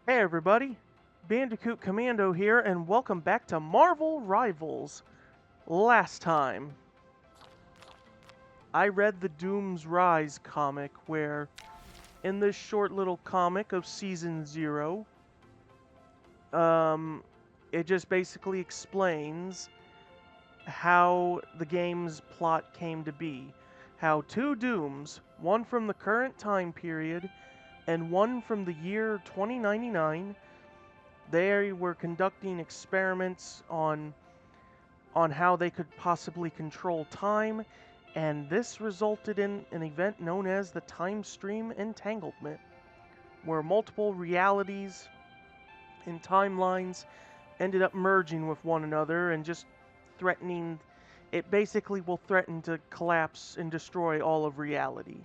Hey everybody, Bandicoot Commando here, and welcome back to Marvel Rivals. Last time, I read the Doom's Rise comic, where in this short little comic of Season 0, um, it just basically explains how the game's plot came to be. How two Dooms, one from the current time period and one from the year 2099, they were conducting experiments on how they could possibly control time, and this resulted in an event known as the Time Stream Entanglement, where multiple realities and timelines ended up merging with one another and just threatening. It basically will threaten to collapse and destroy all of reality.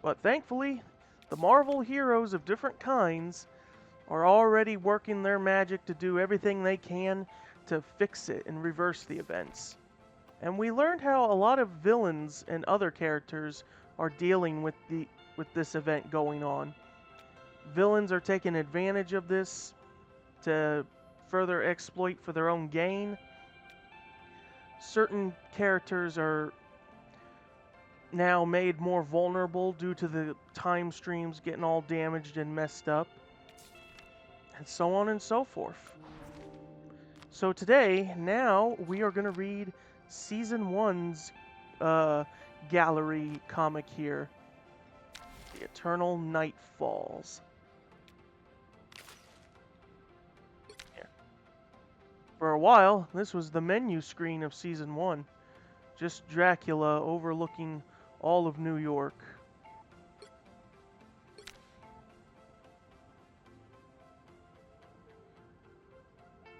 But thankfully, the Marvel heroes of different kinds are already working their magic to do everything they can to fix it and reverse the events. And we learned how a lot of villains and other characters are dealing with this event going on. Villains are taking advantage of this to further exploit for their own gain. Certain characters are now made more vulnerable due to the time streams getting all damaged and messed up, and so on and so forth. So today, now we are going to read Season 1's gallery comic here, The Eternal Night Falls. Yeah. For a while, this was the menu screen of Season 1, just Dracula overlooking all of New York.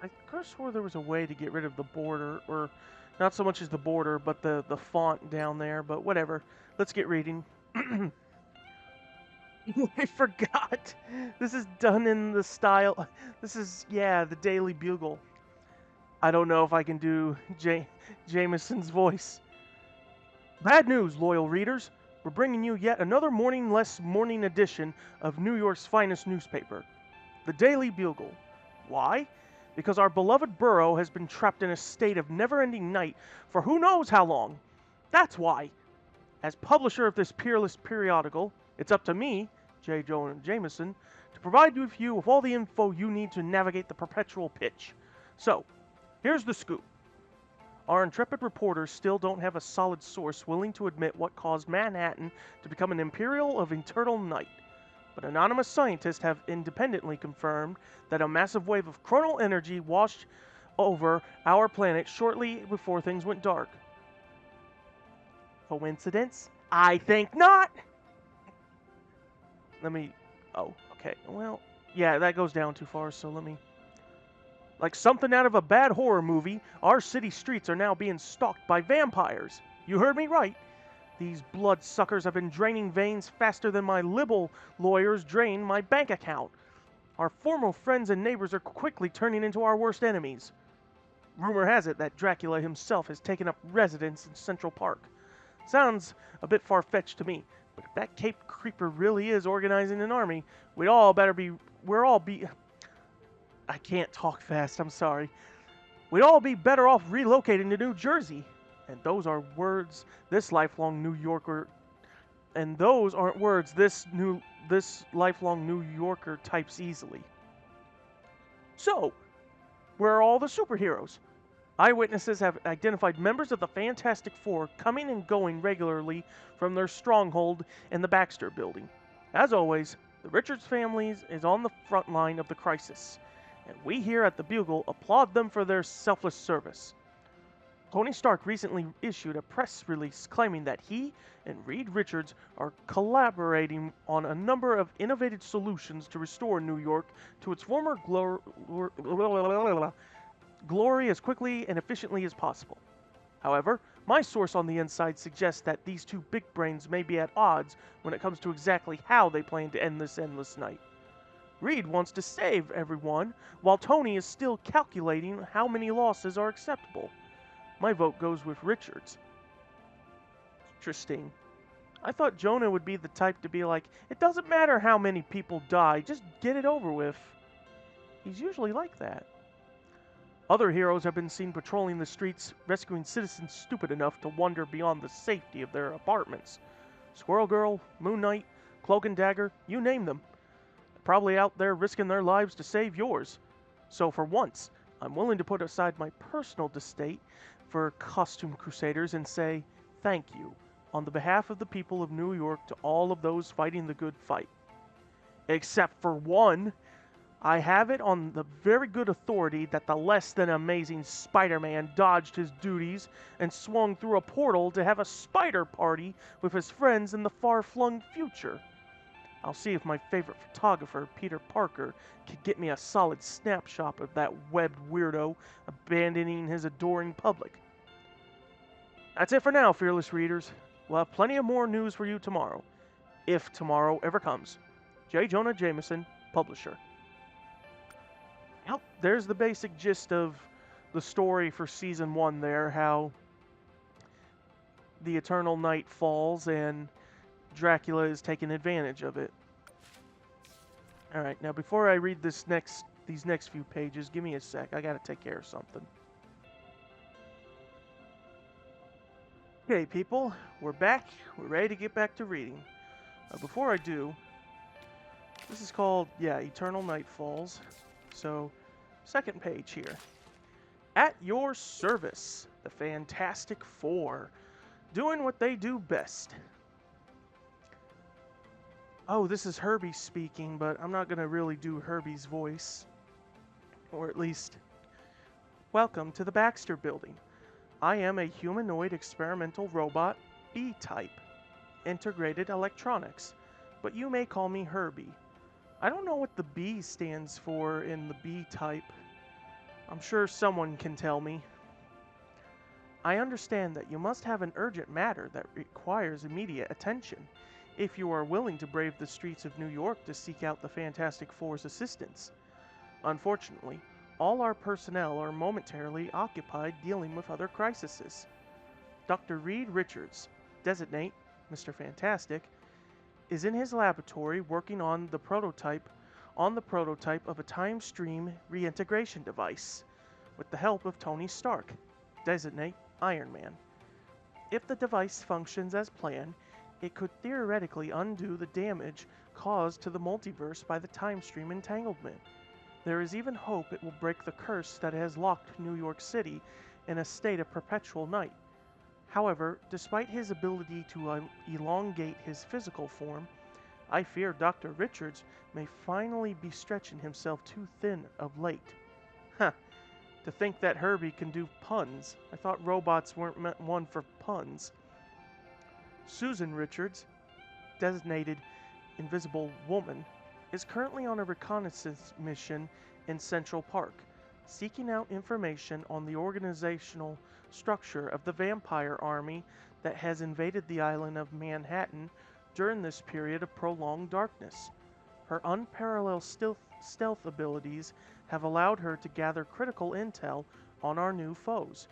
I could have swore there was a way to get rid of the border, or not so much as the border, but the font down there, but whatever. Let's get reading. I forgot. This is done in the style. This is, yeah, the Daily Bugle. I don't know if I can do Jameson's voice. Bad news, loyal readers. We're bringing you yet another morningless morning edition of New York's finest newspaper, the Daily Bugle. Why? Because our beloved borough has been trapped in a state of never-ending night for who knows how long. That's why. As publisher of this peerless periodical, it's up to me, J. Jonah Jameson, to provide you with all the info you need to navigate the perpetual pitch. So, here's the scoop. Our intrepid reporters still don't have a solid source willing to admit what caused Manhattan to become an imperial of eternal night. But anonymous scientists have independently confirmed that a massive wave of chronal energy washed over our planet shortly before things went dark. Coincidence? I think not! Oh, okay. Well, yeah, that goes down too far, so let me... Like something out of a bad horror movie, our city streets are now being stalked by vampires. You heard me right. These bloodsuckers have been draining veins faster than my liberal lawyers drain my bank account. Our former friends and neighbors are quickly turning into our worst enemies. Rumor has it that Dracula himself has taken up residence in Central Park. Sounds a bit far-fetched to me, but if that Cape Creeper really is organizing an army, I can't talk fast, I'm sorry. We'd all be better off relocating to New Jersey. And those are words this lifelong New Yorker and those aren't words this lifelong New Yorker types easily. So, where are all the superheroes? Eyewitnesses have identified members of the Fantastic Four coming and going regularly from their stronghold in the Baxter Building. As always, the Richards family is on the front line of the crisis, and we here at the Bugle applaud them for their selfless service. Tony Stark recently issued a press release claiming that he and Reed Richards are collaborating on a number of innovative solutions to restore New York to its former glory as quickly and efficiently as possible. However, my source on the inside suggests that these two big brains may be at odds when it comes to exactly how they plan to end this endless night. Reed wants to save everyone, while Tony is still calculating how many losses are acceptable. My vote goes with Richards. Interesting. I thought Jonah would be the type to be like, it doesn't matter how many people die, just get it over with. He's usually like that. Other heroes have been seen patrolling the streets, rescuing citizens stupid enough to wander beyond the safety of their apartments. Squirrel Girl, Moon Knight, Cloak and Dagger, you name them. Probably out there risking their lives to save yours. So for once, I'm willing to put aside my personal distaste for costume crusaders and say thank you on the behalf of the people of New York to all of those fighting the good fight. Except for one. I have it on the very good authority that the less than amazing Spider-Man dodged his duties and swung through a portal to have a spider party with his friends in the far-flung future. I'll see if my favorite photographer, Peter Parker, can get me a solid snapshot of that webbed weirdo abandoning his adoring public. That's it for now, fearless readers. We'll have plenty of more news for you tomorrow, if tomorrow ever comes. J. Jonah Jameson, Publisher. Well, there's the basic gist of the story for Season 1 there, how the Eternal Night falls and Dracula is taking advantage of it. Alright, now before I read these next few pages, give me a sec. I gotta take care of something. Okay, people, we're back. We're ready to get back to reading. Before I do, this is called, Eternal Night Falls. So, second page here. At your service, the Fantastic Four, doing what they do best. Oh, this is Herbie speaking, but I'm not going to really do Herbie's voice. Or at least, welcome to the Baxter Building. I am a humanoid experimental robot, B-type, integrated electronics, but you may call me Herbie. I don't know what the B stands for in the B-type. I'm sure someone can tell me. I understand that you must have an urgent matter that requires immediate attention, if you are willing to brave the streets of New York to seek out the Fantastic Four's assistance. Unfortunately, all our personnel are momentarily occupied dealing with other crises. Dr. Reed Richards, designate Mr. Fantastic, is in his laboratory working on the prototype of a time stream reintegration device with the help of Tony Stark, designate Iron Man. If the device functions as planned, it could theoretically undo the damage caused to the multiverse by the time stream entanglement. There is even hope it will break the curse that has locked New York City in a state of perpetual night. However, despite his ability to elongate his physical form, I fear Dr. Richards may finally be stretching himself too thin of late. Huh. To think that Herbie can do puns. I thought robots weren't meant one for puns. Susan Richards, designated Invisible Woman, is currently on a reconnaissance mission in Central Park, seeking out information on the organizational structure of the vampire army that has invaded the island of Manhattan during this period of prolonged darkness. Her unparalleled stealth abilities have allowed her to gather critical intel on our new foes,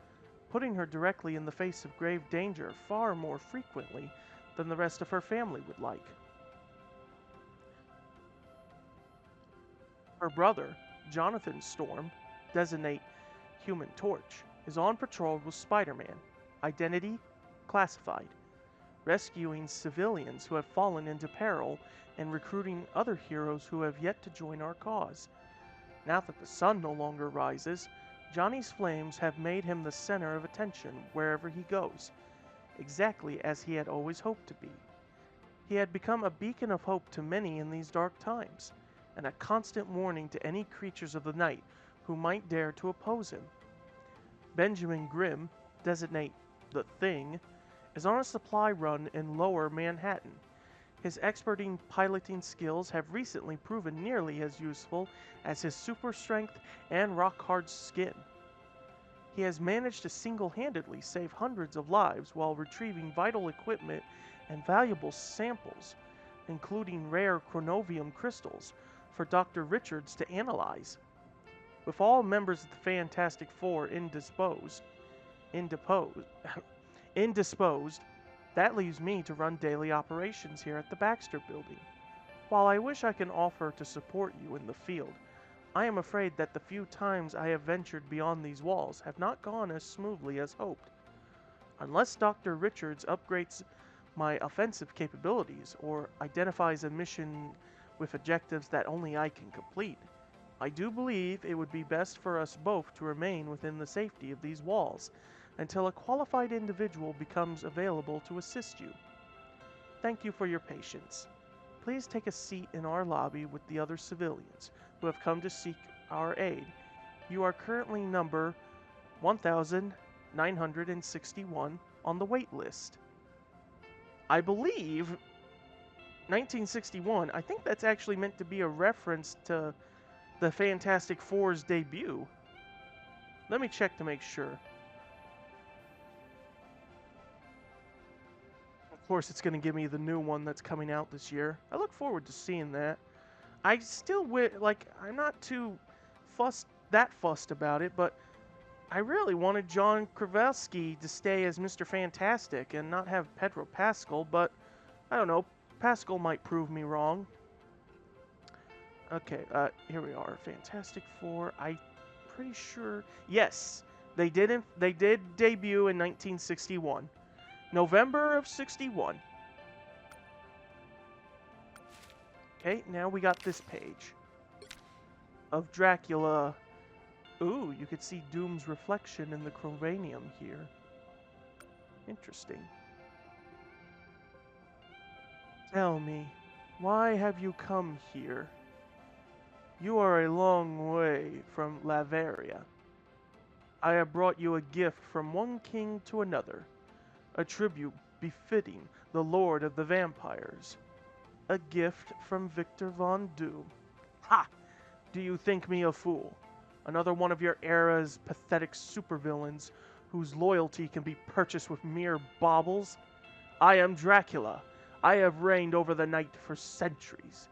putting her directly in the face of grave danger far more frequently than the rest of her family would like. Her brother, Jonathan Storm, designate Human Torch, is on patrol with Spider-Man, identity classified, rescuing civilians who have fallen into peril and recruiting other heroes who have yet to join our cause. Now that the sun no longer rises, Johnny's flames have made him the center of attention wherever he goes, exactly as he had always hoped to be. He had become a beacon of hope to many in these dark times, and a constant warning to any creatures of the night who might dare to oppose him. Benjamin Grimm, designate the Thing, is on a supply run in Lower Manhattan. His expert piloting skills have recently proven nearly as useful as his super strength and rock-hard skin. He has managed to single-handedly save hundreds of lives while retrieving vital equipment and valuable samples, including rare chronovium crystals, for Dr. Richards to analyze. With all members of the Fantastic Four indisposed, That leaves me to run daily operations here at the Baxter Building. While I wish I can offer to support you in the field, I am afraid that the few times I have ventured beyond these walls have not gone as smoothly as hoped. Unless Dr. Richards upgrades my offensive capabilities or identifies a mission with objectives that only I can complete, I do believe it would be best for us both to remain within the safety of these walls until a qualified individual becomes available to assist you. Thank you for your patience. Please take a seat in our lobby with the other civilians who have come to seek our aid. You are currently number 1961 on the wait list. I believe 1961, I think that's actually meant to be a reference to the Fantastic Four's debut. Let me check to make sure. Of course, it's going to give me the new one that's coming out this year. I look forward to seeing that. I still I'm not too fussed about it, but I really wanted John Krasinski to stay as Mr. Fantastic and not have Pedro Pascal, but I don't know. Pascal might prove me wrong. Okay, here we are. Fantastic Four. I'm pretty sure. Yes, they did debut in 1961. November of 61. Okay, now we got this page of Dracula. Ooh, you could see Doom's reflection in the Crovanium here. Interesting. Tell me, why have you come here? You are a long way from Lavaria. I have brought you a gift from one king to another, a tribute befitting the Lord of the Vampires. A gift from Victor Von Doom. Ha! Do you think me a fool? Another one of your era's pathetic supervillains whose loyalty can be purchased with mere baubles? I am Dracula. I have reigned over the night for centuries.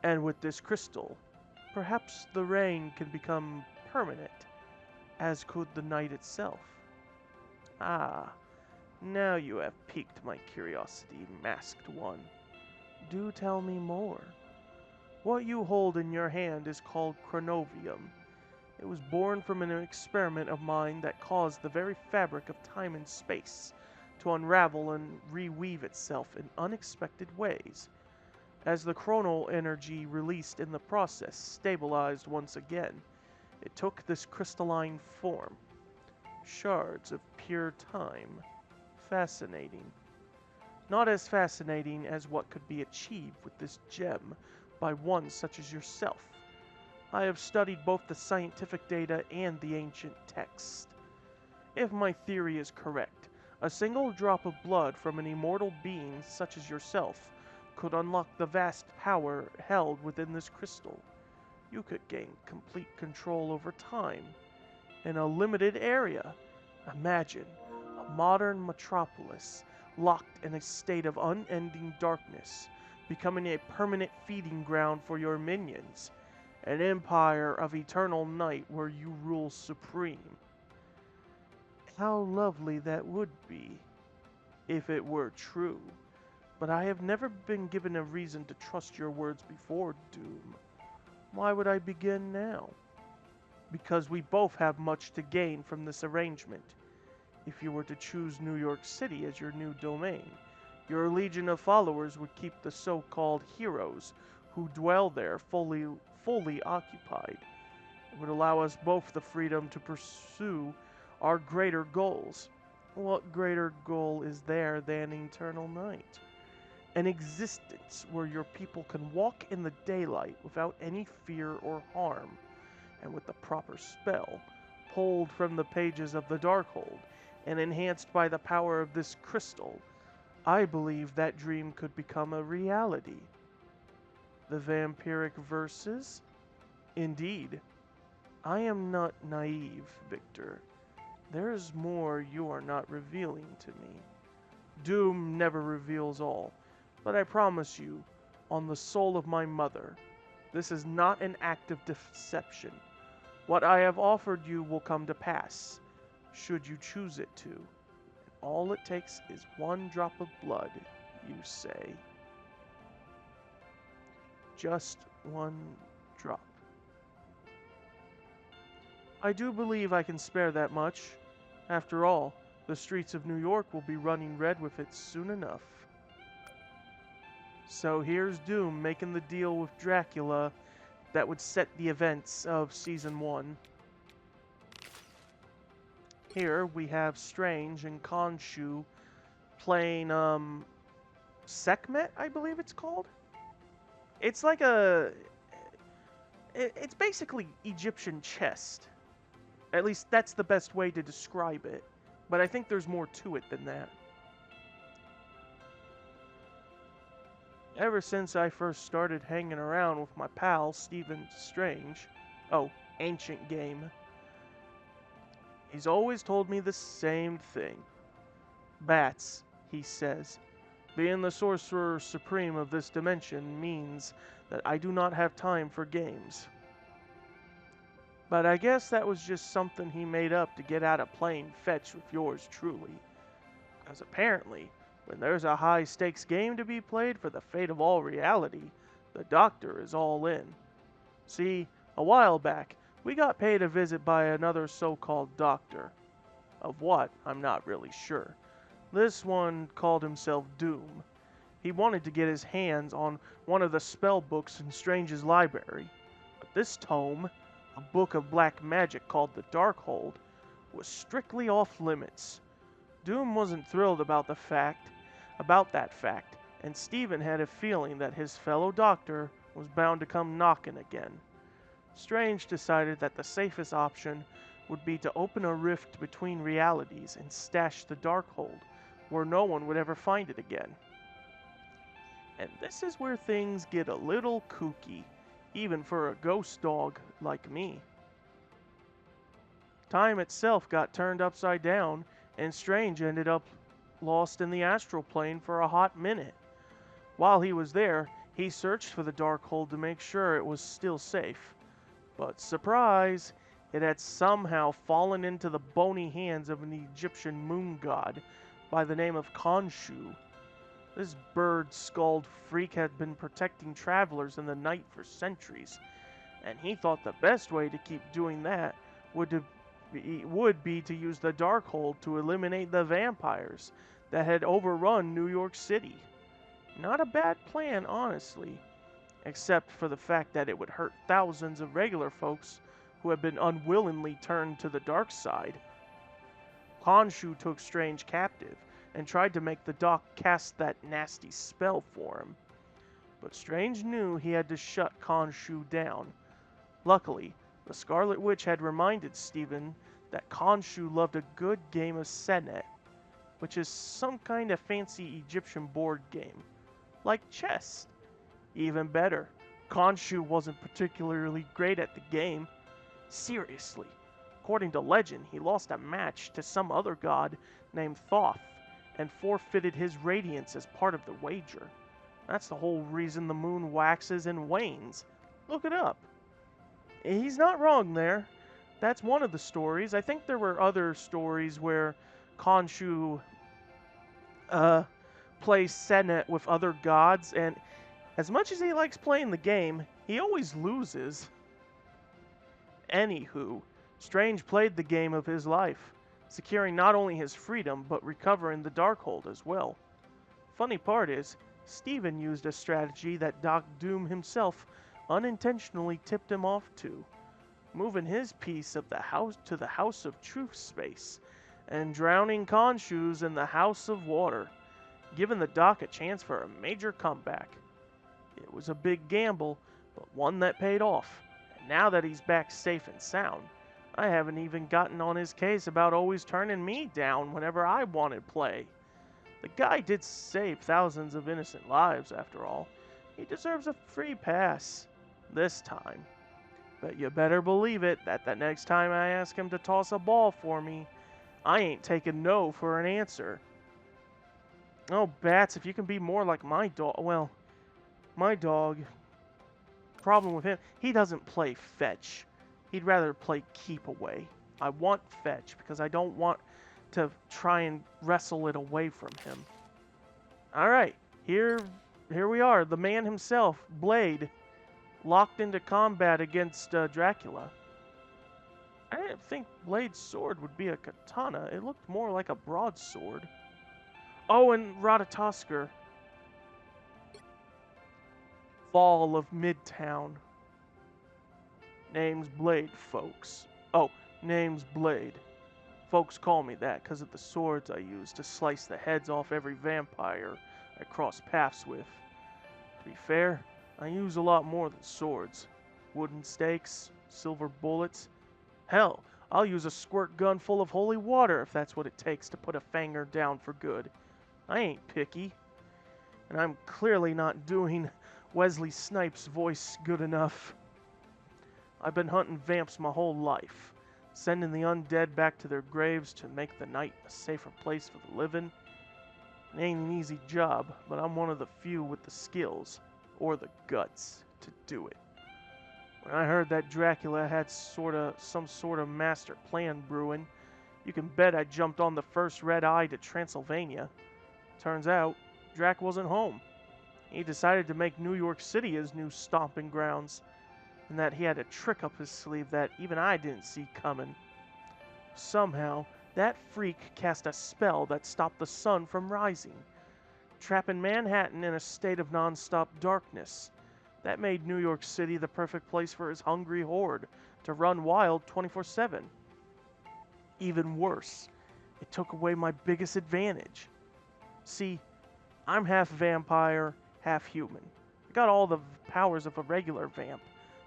And with this crystal, perhaps the reign can become permanent, as could the night itself. Ah, now you have piqued my curiosity, masked one. Do tell me more. What you hold in your hand is called Chronovium. It was born from an experiment of mine that caused the very fabric of time and space to unravel and reweave itself in unexpected ways. As the chronal energy released in the process stabilized once again, it took this crystalline form. Shards of pure time. Fascinating. Not as fascinating as what could be achieved with this gem by one such as yourself. I have studied both the scientific data and the ancient text. If my theory is correct, a single drop of blood from an immortal being such as yourself could unlock the vast power held within this crystal. You could gain complete control over time in a limited area. Imagine a modern metropolis locked in a state of unending darkness, becoming a permanent feeding ground for your minions. An empire of eternal night where you rule supreme. How lovely that would be, if it were true. But I have never been given a reason to trust your words before, Doom. Why would I begin now? Because we both have much to gain from this arrangement. If you were to choose New York City as your new domain, your legion of followers would keep the so-called heroes who dwell there fully occupied. It would allow us both the freedom to pursue our greater goals. What greater goal is there than eternal night? An existence where your people can walk in the daylight without any fear or harm, and with the proper spell, pulled from the pages of the Darkhold, and enhanced by the power of this crystal, I believe that dream could become a reality. The vampiric verses? Indeed. I am not naive, Victor. There is more you are not revealing to me. Doom never reveals all, but I promise you, on the soul of my mother, this is not an act of deception. What I have offered you will come to pass, should you choose it to. All it takes is one drop of blood, you say. Just one drop. I do believe I can spare that much. After all, the streets of New York will be running red with it soon enough. So here's Doom making the deal with Dracula that would set the events of Season 1. Here we have Strange and Khonshu playing Sekhmet, I believe it's called. It's like it's basically Egyptian chess. At least that's the best way to describe it. But I think there's more to it than that. Ever since I first started hanging around with my pal, Stephen Strange, Ancient Game, he's always told me the same thing. Bats, he says. Being the sorcerer supreme of this dimension means that I do not have time for games. But I guess that was just something he made up to get out of playing fetch with yours truly. Because apparently, when there's a high-stakes game to be played for the fate of all reality, the Doctor is all in. See, a while back, we got paid a visit by another so-called Doctor. Of what, I'm not really sure. This one called himself Doom. He wanted to get his hands on one of the spell books in Strange's library. But this tome, a book of black magic called the Darkhold, was strictly off limits. Doom wasn't thrilled about that fact, and Stephen had a feeling that his fellow Doctor was bound to come knocking again. Strange decided that the safest option would be to open a rift between realities and stash the Darkhold, where no one would ever find it again. And this is where things get a little kooky, even for a ghost dog like me. Time itself got turned upside down, and Strange ended up lost in the astral plane for a hot minute. While he was there, he searched for the Darkhold to make sure it was still safe. But surprise, it had somehow fallen into the bony hands of an Egyptian moon god by the name of Khonshu. This bird-skulled freak had been protecting travelers in the night for centuries, and he thought the best way to keep doing that would be to use the Darkhold to eliminate the vampires that had overrun New York City. Not a bad plan, honestly, except for the fact that it would hurt thousands of regular folks who had been unwillingly turned to the dark side. Khonshu took Strange captive and tried to make the Doc cast that nasty spell for him. But Strange knew he had to shut Khonshu down. Luckily, the Scarlet Witch had reminded Stephen that Khonshu loved a good game of Senet, which is some kind of fancy Egyptian board game, like chess. Even better, Khonshu wasn't particularly great at the game. Seriously, according to legend, he lost a match to some other god named Thoth, and forfeited his radiance as part of the wager. That's the whole reason the moon waxes and wanes. Look it up. He's not wrong there. That's one of the stories. I think there were other stories where Khonshu plays Senet with other gods, and as much as he likes playing the game, he always loses. Anywho, Strange played the game of his life, securing not only his freedom, but recovering the Darkhold as well. Funny part is, Stephen used a strategy that Doc Doom himself unintentionally tipped him off to, moving his piece of the house to the House of Truth space, and drowning Khonshu's in the House of Water, giving the Doc a chance for a major comeback. It was a big gamble, but one that paid off, and now that he's back safe and sound, I haven't even gotten on his case about always turning me down whenever I wanted play. The guy did save thousands of innocent lives, after all. He deserves a free pass. This time. But you better believe it that the next time I ask him to toss a ball for me, I ain't taking no for an answer. Oh, Bats, if you can be more like my dog. Well, my dog. Problem with him, he doesn't play fetch. He'd rather play keep away. I want fetch because I don't want to try and wrestle it away from him. All right, here we are. The man himself, Blade, locked into combat against Dracula. I didn't think Blade's sword would be a katana. It looked more like a broadsword. Oh, and Ratatoskr. Fall of Midtown. Name's Blade, folks. Oh, name's Blade. Folks call me that because of the swords I use to slice the heads off every vampire I cross paths with. To be fair, I use a lot more than swords. Wooden stakes, silver bullets. Hell, I'll use a squirt gun full of holy water if that's what it takes to put a fanger down for good. I ain't picky. And I'm clearly not doing Wesley Snipes' voice good enough. I've been hunting vamps my whole life, sending the undead back to their graves to make the night a safer place for the living. It ain't an easy job, but I'm one of the few with the skills, or the guts, to do it. When I heard that Dracula had some sort of master plan brewing, you can bet I jumped on the first red eye to Transylvania. Turns out, Drac wasn't home. He decided to make New York City his new stomping grounds, and that he had a trick up his sleeve that even I didn't see coming. Somehow, that freak cast a spell that stopped the sun from rising, trapping Manhattan in a state of non-stop darkness. That made New York City the perfect place for his hungry horde to run wild 24/7. Even worse, it took away my biggest advantage. See, I'm half vampire, half human. I got all the powers of a regular vamp,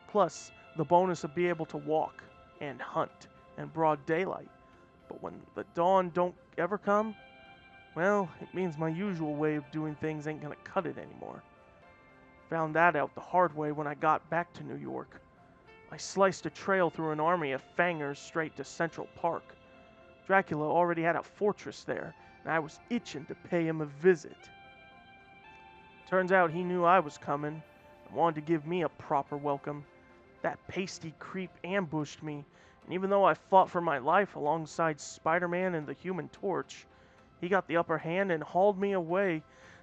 plus the bonus of being able to walk and hunt in broad daylight. But when the dawn don't ever come, well, it means my usual way of doing things ain't gonna cut it anymore. Found that out the hard way when I got back to New York. I sliced a trail through an army of fangers straight to Central Park. Dracula already had a fortress there, and I was itching to pay him a visit. Turns out he knew I was coming and wanted to give me a proper welcome. That pasty creep ambushed me, and even though I fought for my life alongside Spider-Man and the Human Torch, he got the upper hand and hauled me away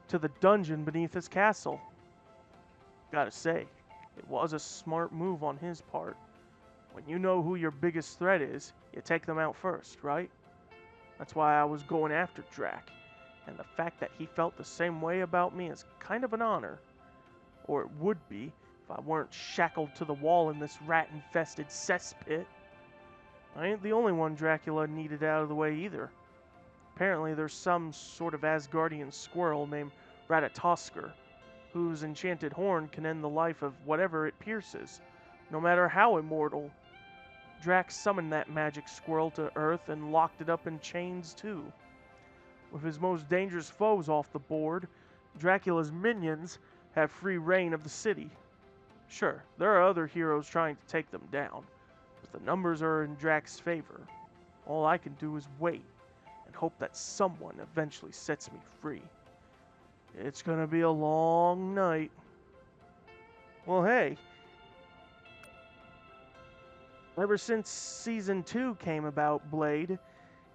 to the dungeon beneath his castle. Gotta say, it was a smart move on his part. When you know who your biggest threat is, you take them out first, right? That's why I was going after Drac, and the fact that he felt the same way about me is kind of an honor. Or it would be if I weren't shackled to the wall in this rat-infested cesspit. I ain't the only one Dracula needed out of the way either. Apparently there's some sort of Asgardian squirrel named Ratatoskr, whose enchanted horn can end the life of whatever it pierces, no matter how immortal. Drac summoned that magic squirrel to Earth and locked it up in chains too. With his most dangerous foes off the board, Dracula's minions have free reign of the city. Sure, there are other heroes trying to take them down, but the numbers are in Drac's favor. All I can do is wait and hope that someone eventually sets me free. It's gonna be a long night. Well, hey. Ever since Season 2 came about, Blade,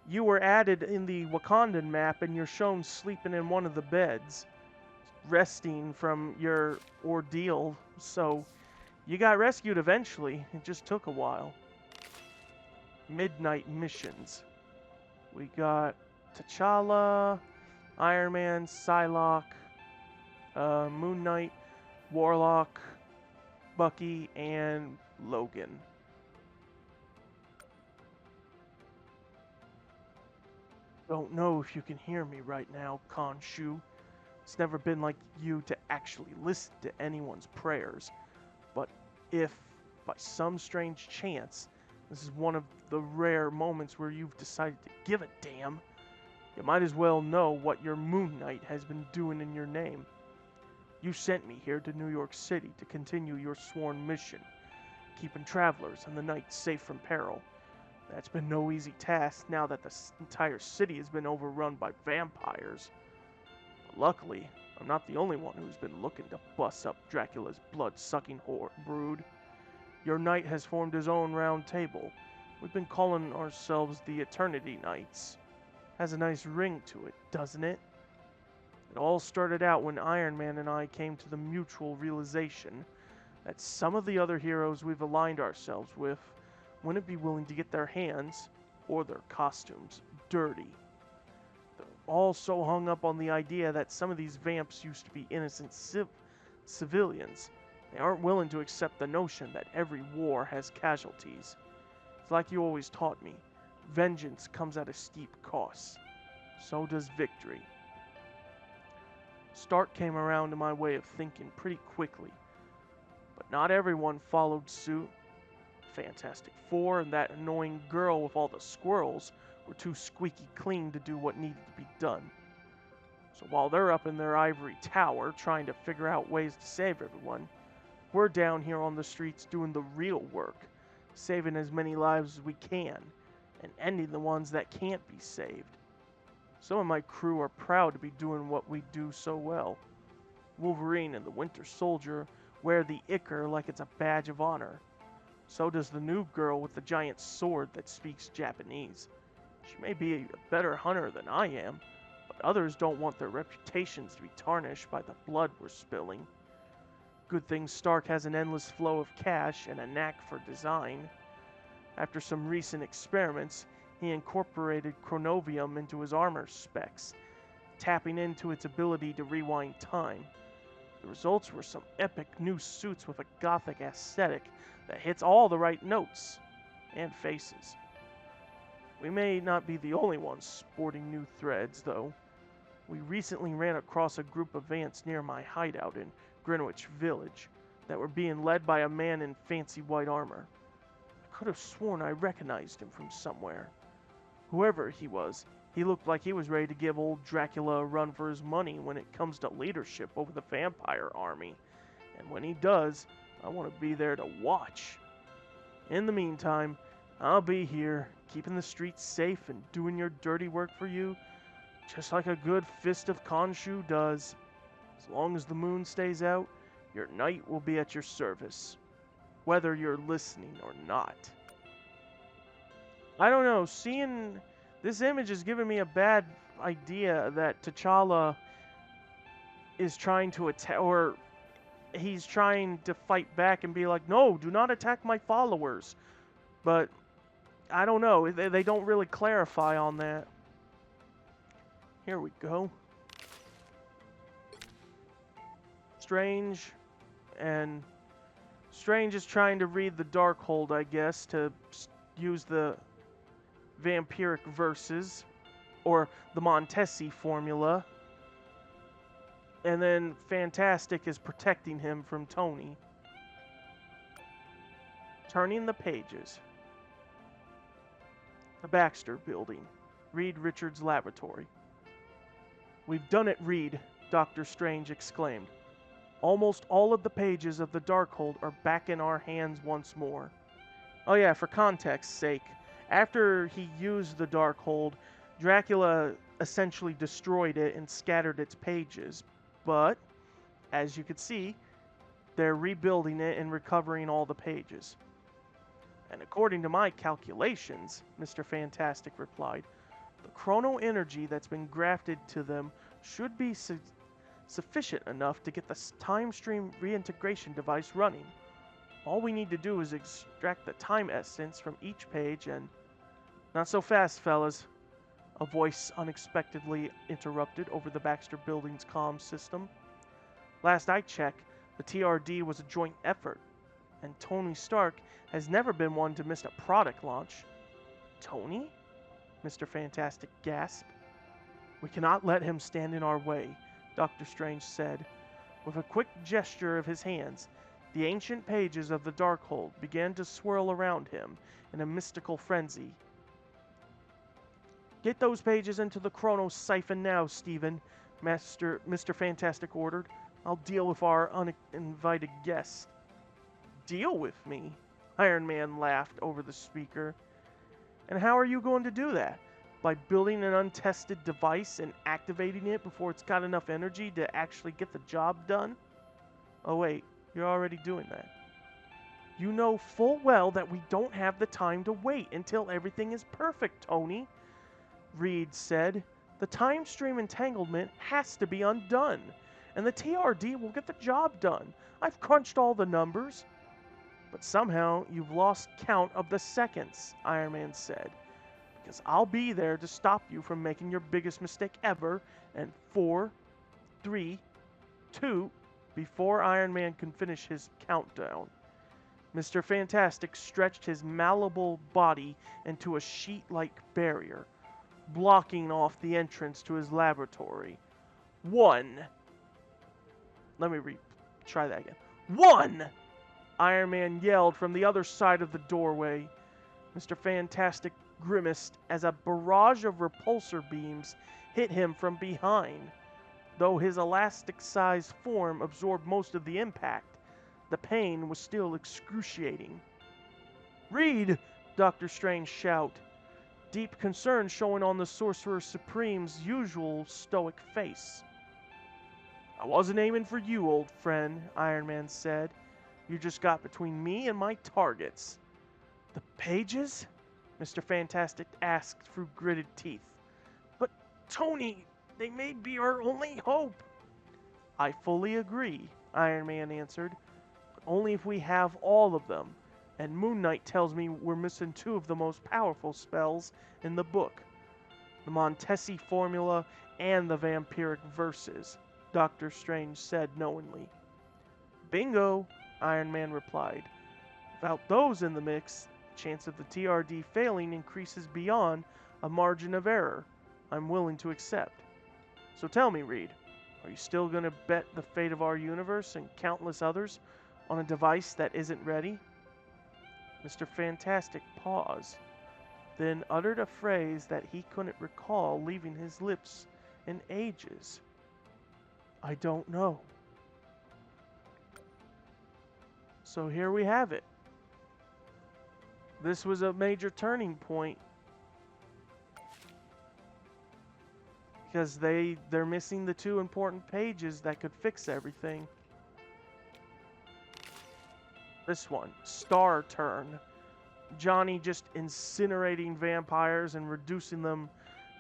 you were added in the Wakandan map and you're shown sleeping in one of the beds, resting from your ordeal. So, you got rescued eventually. It just took a while. Midnight missions. We got T'Challa, Iron Man, Psylocke, Moon Knight, Warlock, Bucky, and Logan. Don't know if you can hear me right now, Khonshu. It's never been like you to actually listen to anyone's prayers. But if, by some strange chance, this is one of the rare moments where you've decided to give a damn, you might as well know what your Moon Knight has been doing in your name. You sent me here to New York City to continue your sworn mission, keeping travelers and the night safe from peril. That's been no easy task now that the entire city has been overrun by vampires. But luckily, I'm not the only one who's been looking to bust up Dracula's blood-sucking brood. Your knight has formed his own round table. We've been calling ourselves the Eternity Knights. Has a nice ring to it, doesn't it? It all started out when Iron Man and I came to the mutual realization that some of the other heroes we've aligned ourselves with wouldn't be willing to get their hands, or their costumes, dirty. They're all so hung up on the idea that some of these vamps used to be innocent civilians. They aren't willing to accept the notion that every war has casualties. It's like you always taught me. Vengeance comes at a steep cost. So does victory. Stark came around to my way of thinking pretty quickly, but not everyone followed suit. Fantastic Four and that annoying girl with all the squirrels were too squeaky clean to do what needed to be done. So while they're up in their ivory tower trying to figure out ways to save everyone, we're down here on the streets doing the real work, saving as many lives as we can, and ending the ones that can't be saved. Some of my crew are proud to be doing what we do so well. Wolverine and the Winter Soldier wear the ichor like it's a badge of honor. So does the new girl with the giant sword that speaks Japanese. She may be a better hunter than I am, but others don't want their reputations to be tarnished by the blood we're spilling. Good thing Stark has an endless flow of cash and a knack for design. After some recent experiments, he incorporated chronovium into his armor specs, tapping into its ability to rewind time. The results were some epic new suits with a gothic aesthetic that hits all the right notes and faces. We may not be the only ones sporting new threads, though. We recently ran across a group of ants near my hideout in Greenwich Village that were being led by a man in fancy white armor. I could have sworn I recognized him from somewhere. Whoever he was, he looked like he was ready to give old Dracula a run for his money when it comes to leadership over the vampire army. And when he does, I want to be there to watch. In the meantime, I'll be here, keeping the streets safe and doing your dirty work for you, just like a good fist of Khonshu does. As long as the moon stays out, your knight will be at your service, whether you're listening or not. I don't know, seeing this image is giving me a bad idea that T'Challa is trying to attack, or he's trying to fight back and be like, no, do not attack my followers. But I don't know, they don't really clarify on that. Here we go. Strange is trying to read the Darkhold, I guess, to use the vampiric verses, or the Montesi formula. And then Fantastic is protecting him from Tony. Turning the pages. The Baxter Building. Reed Richards' laboratory. We've done it, Reed, Dr. Strange exclaimed. Almost all of the pages of the Darkhold are back in our hands once more. Oh yeah, for context's sake, after he used the Darkhold, Dracula essentially destroyed it and scattered its pages. But, as you can see, they're rebuilding it and recovering all the pages. And according to my calculations, Mr. Fantastic replied, the chrono energy that's been grafted to them should be sufficient enough to get the time stream reintegration device running. All we need to do is extract the time essence from each page and... Not so fast, fellas. A voice unexpectedly interrupted over the Baxter Building's comm system. Last I checked, the TRD was a joint effort, and Tony Stark has never been one to miss a product launch. Tony? Mr. Fantastic gasped. We cannot let him stand in our way, Dr. Strange said. With a quick gesture of his hands, the ancient pages of the Darkhold began to swirl around him in a mystical frenzy. Get those pages into the Chrono Siphon now, Stephen, Mr. Fantastic ordered. I'll deal with our uninvited guest. Deal with me? Iron Man laughed over the speaker. And how are you going to do that? By building an untested device and activating it before it's got enough energy to actually get the job done? Oh wait, you're already doing that. You know full well that we don't have the time to wait until everything is perfect, Tony. Reed said. The time stream entanglement has to be undone, and the TRD will get the job done. I've crunched all the numbers. But somehow you've lost count of the seconds, Iron Man said. Because I'll be there to stop you from making your biggest mistake ever. And 4, 3, 2, before Iron Man can finish his countdown, Mr. Fantastic stretched his malleable body into a sheet-like barrier, blocking off the entrance to his laboratory. 1. Let me try that again. 1! Iron Man yelled from the other side of the doorway. Mr. Fantastic grimaced as a barrage of repulsor beams hit him from behind. Though his elastic-sized form absorbed most of the impact, the pain was still excruciating. "Reed!" Dr. Strange shouted, deep concern showing on the Sorcerer Supreme's usual stoic face. "I wasn't aiming for you, old friend," Iron Man said. "You just got between me and my targets." "The pages?" Mr. Fantastic asked through gritted teeth. "But, Tony, they may be our only hope." "I fully agree," Iron Man answered. "But only if we have all of them. And Moon Knight tells me we're missing 2 of the most powerful spells in the book. The Montesi formula and the vampiric verses," Dr. Strange said knowingly. "Bingo," Iron Man replied. "Without those in the mix, the chance of the TRD failing increases beyond a margin of error I'm willing to accept. So tell me, Reed, are you still going to bet the fate of our universe and countless others on a device that isn't ready?" Mr. Fantastic paused, then uttered a phrase that he couldn't recall leaving his lips in ages. "I don't know." So here we have it. This was a major turning point because they're missing the 2 important pages that could fix everything. This one, Star Turn. Johnny just incinerating vampires and reducing them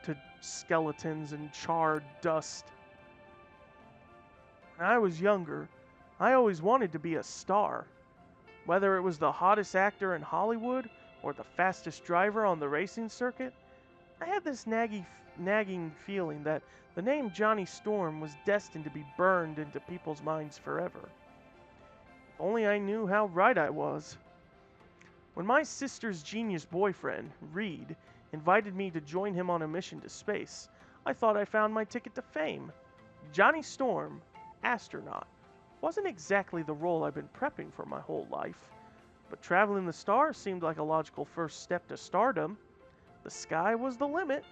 to skeletons and charred dust. When I was younger, I always wanted to be a star. Whether it was the hottest actor in Hollywood or the fastest driver on the racing circuit, I had this nagging feeling that the name Johnny Storm was destined to be burned into people's minds forever. If only I knew how right I was. When my sister's genius boyfriend, Reed, invited me to join him on a mission to space, I thought I found my ticket to fame. Johnny Storm, astronaut, wasn't exactly the role I've been prepping for my whole life, but traveling the stars seemed like a logical first step to stardom. The sky was the limit.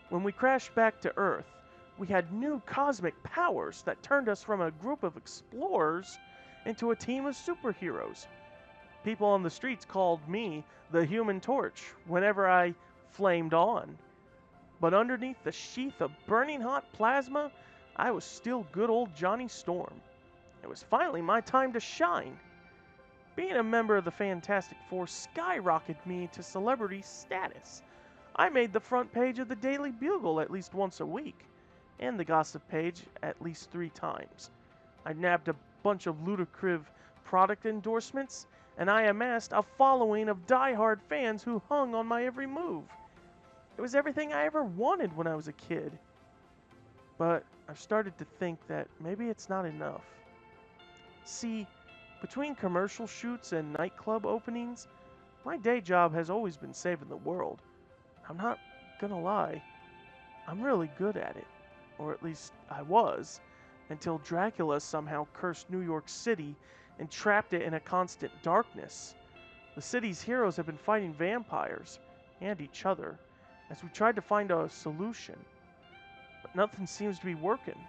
When we crashed back to Earth, we had new cosmic powers that turned us from a group of explorers into a team of superheroes. People on the streets called me the Human Torch whenever I flamed on. But underneath the sheath of burning hot plasma, I was still good old Johnny Storm. It was finally my time to shine. Being a member of the Fantastic Four skyrocketed me to celebrity status. I made the front page of the Daily Bugle at least once a week, and the gossip page at least 3 times. I nabbed a bunch of ludicrous product endorsements, and I amassed a following of die-hard fans who hung on my every move. It was everything I ever wanted when I was a kid. But I've started to think that maybe it's not enough. See, between commercial shoots and nightclub openings, my day job has always been saving the world. I'm not gonna lie, I'm really good at it. Or at least I was, until Dracula somehow cursed New York City and trapped it in a constant darkness. The city's heroes have been fighting vampires, and each other, as we tried to find a solution. But nothing seems to be working,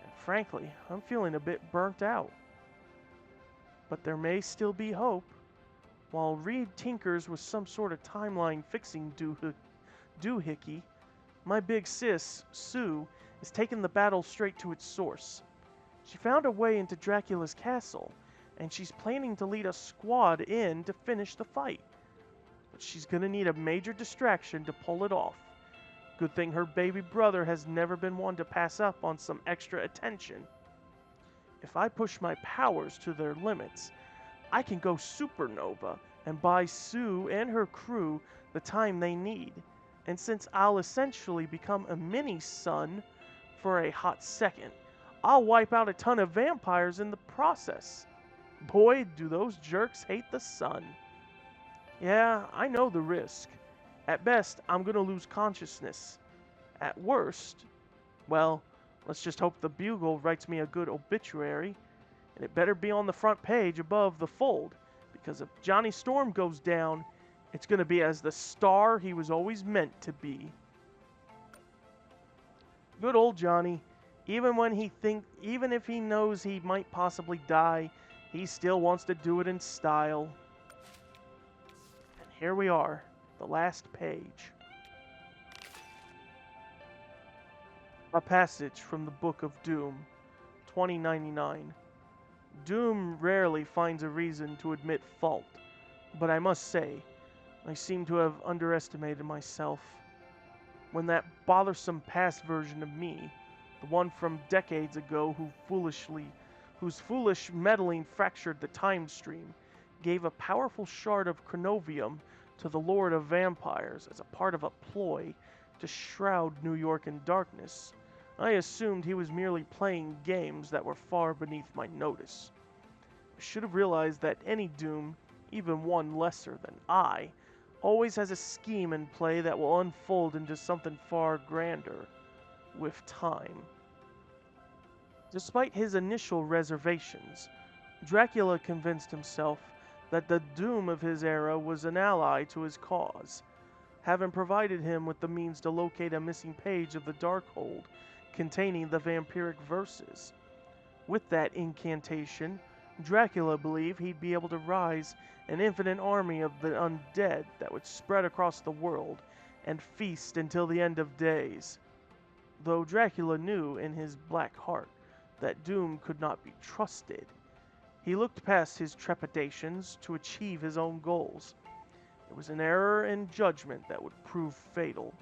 and frankly, I'm feeling a bit burnt out. But there may still be hope. While Reed tinkers with some sort of timeline fixing doohickey, my big sis, Sue, is taking the battle straight to its source. She found a way into Dracula's castle, and she's planning to lead a squad in to finish the fight. But but she's gonna need a major distraction to pull it off. Good thing her baby brother has never been one to pass up on some extra attention. If I push my powers to their limits, I can go supernova and buy Sue and her crew the time they need. And since I'll essentially become a mini sun for a hot second, I'll wipe out a ton of vampires in the process. Boy, do those jerks hate the sun. Yeah, I know the risk. At best, I'm gonna lose consciousness. At worst, well, let's just hope the Bugle writes me a good obituary, and it better be on the front page above the fold, because if Johnny Storm goes down, it's gonna be as the star he was always meant to be. Good old Johnny. Even if he knows he might possibly die, he still wants to do it in style. And here we are, the last page. A passage from the Book of Doom, 2099. Doom rarely finds a reason to admit fault, but I must say, I seem to have underestimated myself. When that bothersome past version of me, the one from decades ago whose foolish meddling fractured the time stream, gave a powerful shard of chronovium to the Lord of Vampires as a part of a ploy to shroud New York in darkness, I assumed he was merely playing games that were far beneath my notice. I should have realized that any Doom, even one lesser than I, always has a scheme in play that will unfold into something far grander with time. Despite his initial reservations, Dracula convinced himself that the Doom of his era was an ally to his cause, having provided him with the means to locate a missing page of the Darkhold containing the vampiric verses. With that incantation, Dracula believed he'd be able to rise an infinite army of the undead that would spread across the world and feast until the end of days. Though Dracula knew in his black heart that Doom could not be trusted, he looked past his trepidations to achieve his own goals. It was an error in judgment that would prove fatal.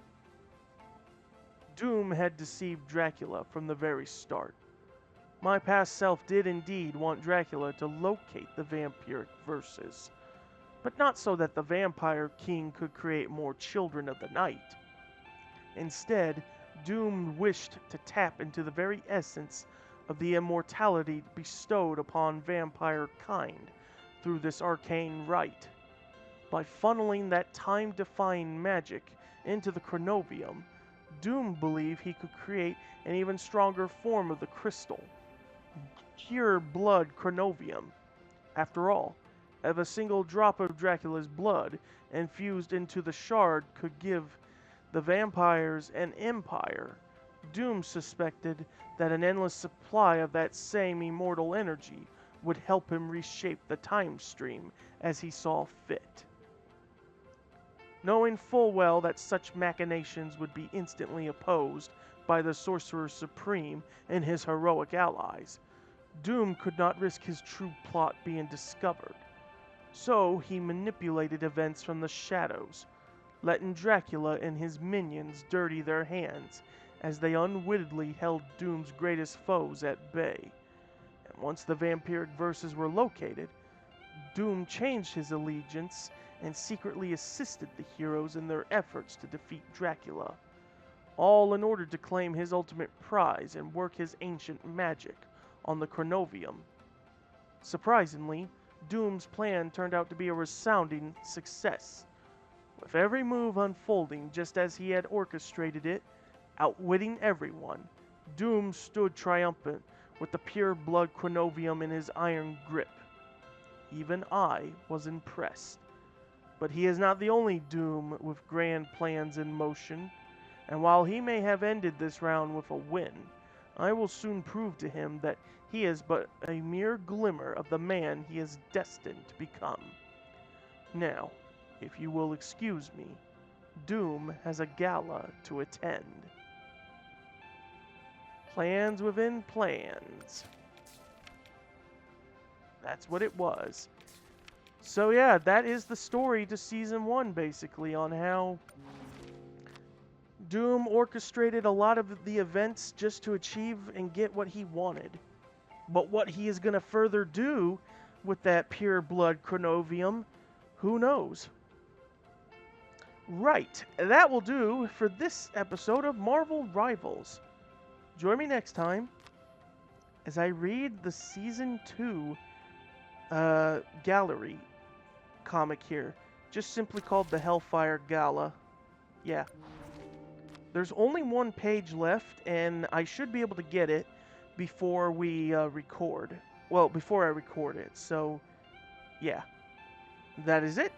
Doom had deceived Dracula from the very start. My past self did indeed want Dracula to locate the vampiric verses, but not so that the Vampire King could create more Children of the Night. Instead, Doom wished to tap into the very essence of the immortality bestowed upon vampire kind through this arcane rite. By funneling that time-defying magic into the chronovium, Doom believed he could create an even stronger form of the crystal, pure blood chronovium. After all, if a single drop of Dracula's blood infused into the shard could give the vampires an empire, Doom suspected that an endless supply of that same immortal energy would help him reshape the time stream as he saw fit. Knowing full well that such machinations would be instantly opposed by the Sorcerer Supreme and his heroic allies, Doom could not risk his true plot being discovered. So he manipulated events from the shadows, letting Dracula and his minions dirty their hands as they unwittingly held Doom's greatest foes at bay. And once the vampiric verses were located, Doom changed his allegiance and secretly assisted the heroes in their efforts to defeat Dracula, all in order to claim his ultimate prize and work his ancient magic on the chronovium. Surprisingly, Doom's plan turned out to be a resounding success, with every move unfolding just as he had orchestrated it. Outwitting everyone, Doom stood triumphant with the pure blood chronovium in his iron grip. Even I was impressed. But he is not the only Doom with grand plans in motion, and while he may have ended this round with a win, I will soon prove to him that he is but a mere glimmer of the man he is destined to become. Now, if you will excuse me, Doom has a gala to attend. Plans within plans. That's what it was. So yeah, that is the story to Season 1, basically, on how Doom orchestrated a lot of the events just to achieve and get what he wanted. But what he is going to further do with that pure blood Chronovium, who knows? Right, that will do for this episode of Marvel Rivals. Join me next time as I read the Season 2 gallery comic here, just simply called the Hellfire Gala. Yeah. There's only one page left, and I should be able to get it before we record. Well, before I record it. So, yeah. That is it,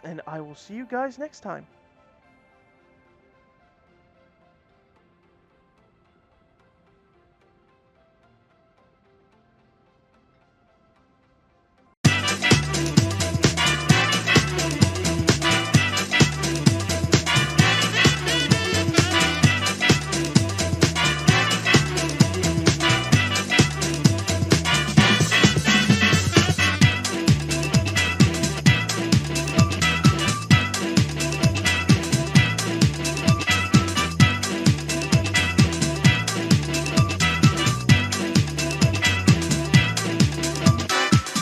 and I will see you guys next time.